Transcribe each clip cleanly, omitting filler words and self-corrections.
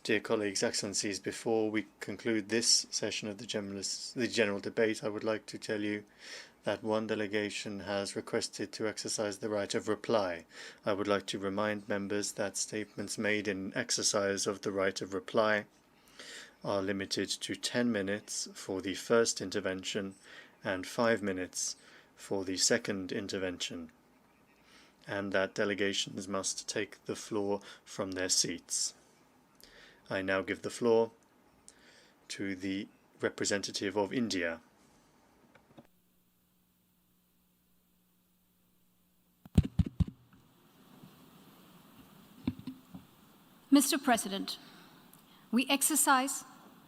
Dear colleagues, excellencies, before we conclude this session of the general debate, I would like to tell you that one delegation has requested to exercise the right of reply. I would like to remind members that statements made in exercise of the right of reply are limited to 10 minutes for the first intervention and 5 minutes for the second intervention, and that delegations must take the floor from their seats. I now give the floor to the representative of India. Mr. President, we exercise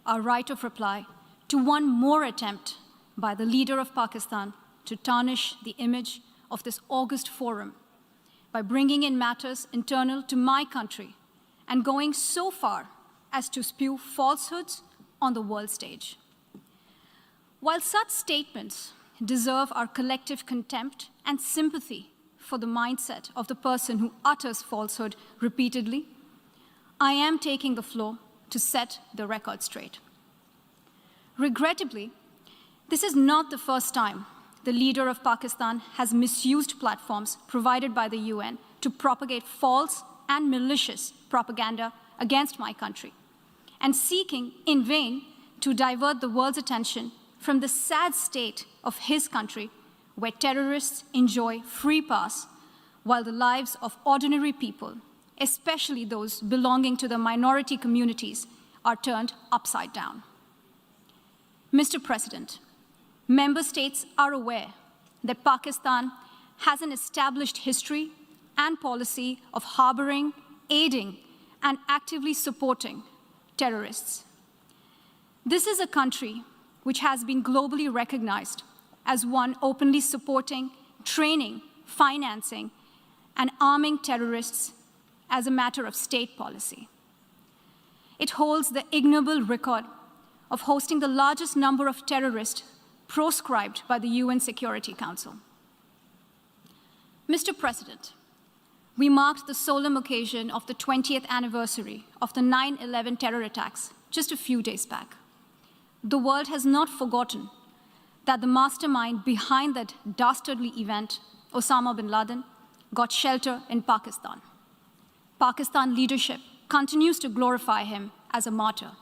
our right of reply to one more attempt by the leader of Pakistan to tarnish the image of this august forum by bringing in matters internal to my country and going so far as to spew falsehoods on the world stage. While such statements deserve our collective contempt and sympathy for the mindset of the person who utters falsehood repeatedly, I am taking the floor to set the record straight. Regrettably, this is not the first time the leader of Pakistan has misused platforms provided by the UN to propagate false and malicious propaganda against my country, and seeking in vain to divert the world's attention from the sad state of his country, where terrorists enjoy free pass while the lives of ordinary people, especially those belonging to the minority communities, are turned upside down. Mr. President, member states are aware that Pakistan has an established history and policy of harboring, aiding, and actively supporting terrorists. This is a country which has been globally recognized as one openly supporting, training, financing, and arming terrorists as a matter of state policy. It holds the ignoble record of hosting the largest number of terrorists proscribed by the UN Security Council. Mr. President, we marked the solemn occasion of the 20th anniversary of the 9/11 terror attacks just a few days back. The world has not forgotten that the mastermind behind that dastardly event, Osama bin Laden, got shelter in Pakistan. Pakistan leadership continues to glorify him as a martyr.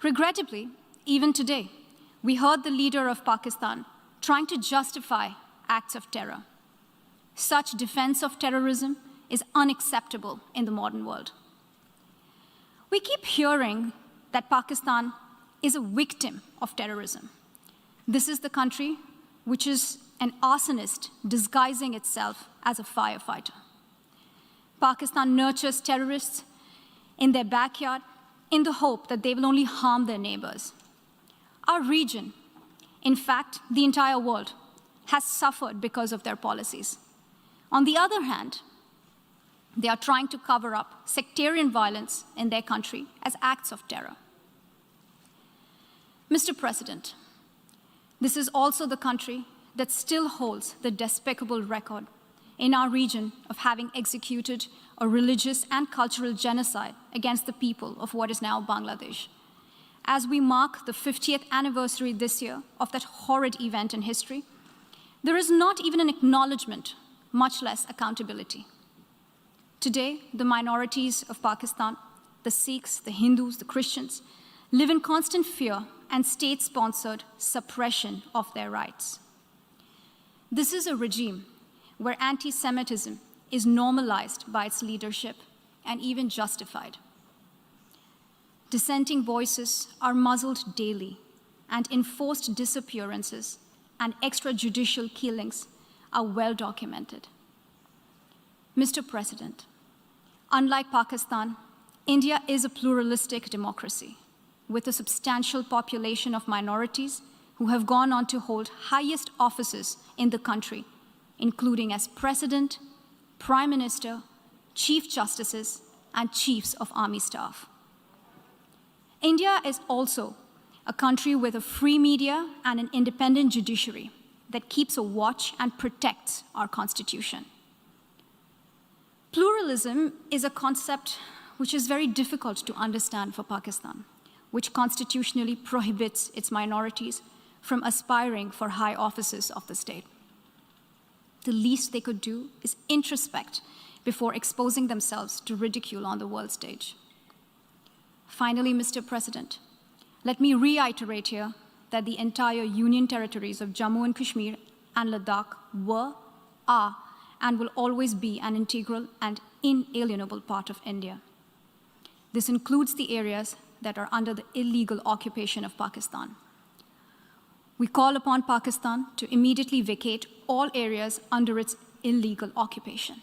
Regrettably, even today, we heard the leader of Pakistan trying to justify acts of terror. Such defense of terrorism is unacceptable in the modern world. We keep hearing that Pakistan is a victim of terrorism. This is the country which is an arsonist disguising itself as a firefighter. Pakistan nurtures terrorists in their backyard in the hope that they will only harm their neighbors. Our region, in fact, the entire world, has suffered because of their policies. On the other hand, they are trying to cover up sectarian violence in their country as acts of terror. Mr. President, this is also the country that still holds the despicable record in our region of having executed a religious and cultural genocide against the people of what is now Bangladesh. As we mark the 50th anniversary this year of that horrid event in history, there is not even an acknowledgement, much less accountability. Today, the minorities of Pakistan, the Sikhs, the Hindus, the Christians, live in constant fear and state-sponsored suppression of their rights. This is a regime where anti-Semitism is normalized by its leadership and even justified. Dissenting voices are muzzled daily, and enforced disappearances and extrajudicial killings are well documented. Mr. President, unlike Pakistan, India is a pluralistic democracy with a substantial population of minorities who have gone on to hold highest offices in the country, including as President, Prime Minister, Chief Justices, and Chiefs of Army Staff. India is also a country with a free media and an independent judiciary that keeps a watch and protects our Constitution. Pluralism is a concept which is very difficult to understand for Pakistan, which constitutionally prohibits its minorities from aspiring for high offices of the state. The least they could do is introspect before exposing themselves to ridicule on the world stage. Finally, Mr. President, let me reiterate here that the entire Union territories of Jammu and Kashmir and Ladakh were, are, and will always be an integral and inalienable part of India. This includes the areas that are under the illegal occupation of Pakistan. We call upon Pakistan to immediately vacate all areas under its illegal occupation.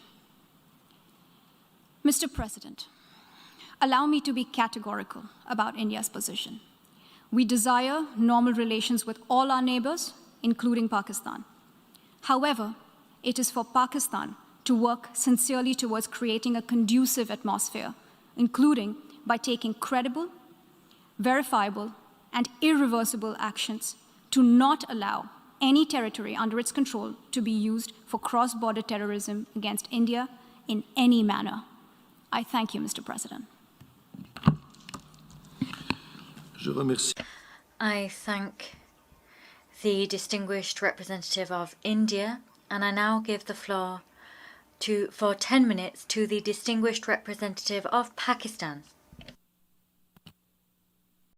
Mr. President, allow me to be categorical about India's position. We desire normal relations with all our neighbors, including Pakistan. However, it is for Pakistan to work sincerely towards creating a conducive atmosphere, including by taking credible, verifiable, and irreversible actions to not allow any territory under its control to be used for cross-border terrorism against India in any manner. I thank you, Mr. President. I thank the distinguished representative of India, and I now give the floor for 10 minutes to the distinguished representative of Pakistan.